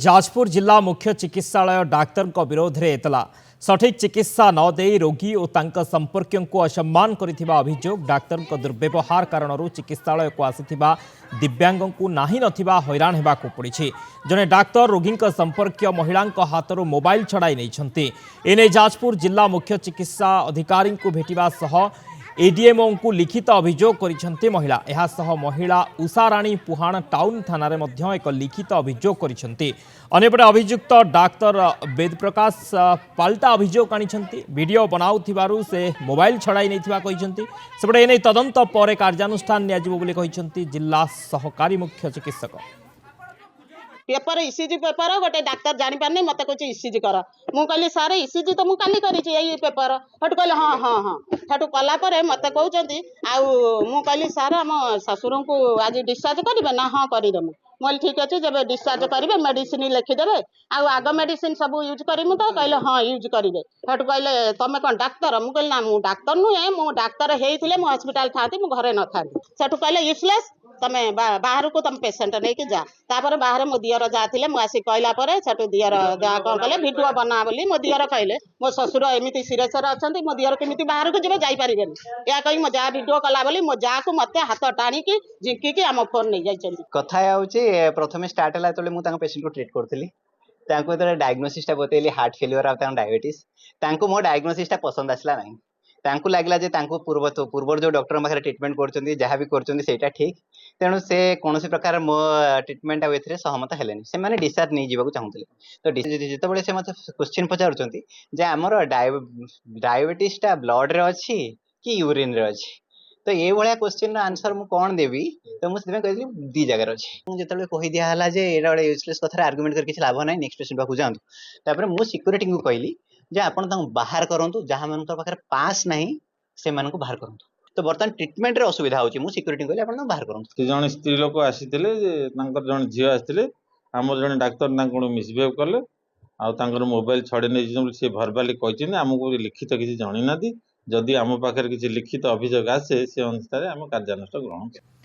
जाजपुर जिला मुख्य चिकित्सालय डाक्तर विरोध में एतला सठिक चिकित्सा न दे रोगी और तांका संपर्कियों को असम्मान करिथिबा अभियोग डाक्तर दुर्व्यवहार कारण चिकित्सालय को आसिथिबा दिव्यांगों को नाही नथिबा हैरान हेबाकु पड़िछि। जने डाक्तर रोगी संपर्कीय महिला हाथरू मोबाइल छड़ाई नहीं एने जाजपुर जिला मुख्य चिकित्सा अधिकारी को भेटिबा सह एडीएमओ को लिखित अभियोग करिसेंती महिला। एहा सह महिला उषाराणी पुहाण टाउन थाना रे मध्य एक लिखित अभियोग करिसेंती। अन्यपटे अभियुक्त डाक्तर वेद प्रकाश पाल्टा अभियोग आनिसेंती। वीडियो बनाउथिबारु से मोबाइल छड़ाई नैथिबा कहिसेंती। सेपटे एने तदंत पर कार्यानुष्ठान नियाजिबो बोली कहिसेंती जिला सहकारी मुख्य चिकित्सक। पेपर इसीजी पेपर गोटे डाक्तर जानी पारनी मत कह इसीजी कर मु कहली सारे इसीजी तो मुझे करी पेपर हटू कहले हाँ हाँ हाँ हटू कलापर मत कहते मु कहली सार आम ससुर को आज डिस्चार्ज करेंगे ना हाँ करदेमु मुझे ठीक अच्छे जब डिस्चार्ज करेंगे मेडिसिन लिखिदेवे आग मेडिसिन सब यूज करमु तो कहले हाँ यूज करेंगे हटू कहले तुम कौन डाक्तर मु कहली ना मु डाक्तर नुहे मु डाक्तर होते मु हस्पिटाल था घरे न था सेठू कहले यूजलेस तुम बाहर को तुम पेसेंट नहीं जा तापर बाहर मो दियर जाते मुझे कहला सेठू दियर कौन कले भिडियो बना बोली मो दियर कहले मो ससुर एमती सीरियस अच्छा मो दियर केमी बाहर को जब जापारे या कही मो जा भिडियो कला बोली मो जा को मत हाथ टाणिकी झिंकिकी आम फोन नहीं जाइए। कथा प्रथम स्टार्ट है जो पेसेंट को ट्रीट करी डायग्नोसिस बतैली हार्ट फेल्युअर आ डायबिटीज मो डायग्नोसिस पसंद आसला ना तांकु लागला जे तांकु पूर्व जो डॉक्टर पाखे ट्रीटमेंट करछन्ती जहाँ भी करछन्ती सेटा ठीक तेणु से कौन प्रकार मो ट्रीटमेंट आ सहमत हेले से मैंने डिस्चार्ज नहीं जीवा चाहूले तो जिते से मत क्वेश्चन पचारुछन्ती जे आमर डायबिटीजटा ब्लड रे अच्छी कि यूरिन रे अच्छी तो ये भाया क्वेश्चन आंसर मुझे कौन देवी तो मुझे कहली दी जगार अच्छे मुझे कही दिहला जे एटा गोटे यूजलेस कथा आर्गुमेंट कर किसी लाभ ना नेक्स्ट पेशेंट पाक जातु मुझे सिक्यूरीटी को कहली जे आपण बाहर करूँ जहाँ मान पाखे पास ना से बाहर करूँ तो बर्तमान ट्रिटमेंट रे असुविधा होची मु सिक्यूरीटी कहली आपण बाहर करूँ जन स्त्री लोक आसीथिले जे तांकर जन झियो आसीथिले हमर जन डाक्टर ना कोन मिसबिहेव करले आ तांकर मोबाइल छड़े नै से भरबाली कहिथिन हमको लिखित किसी जणी नादी जदि आम पाखे किसी लिखित अभियोग आसे से अनुसार आम कार्यानुष्ठान ग्रहण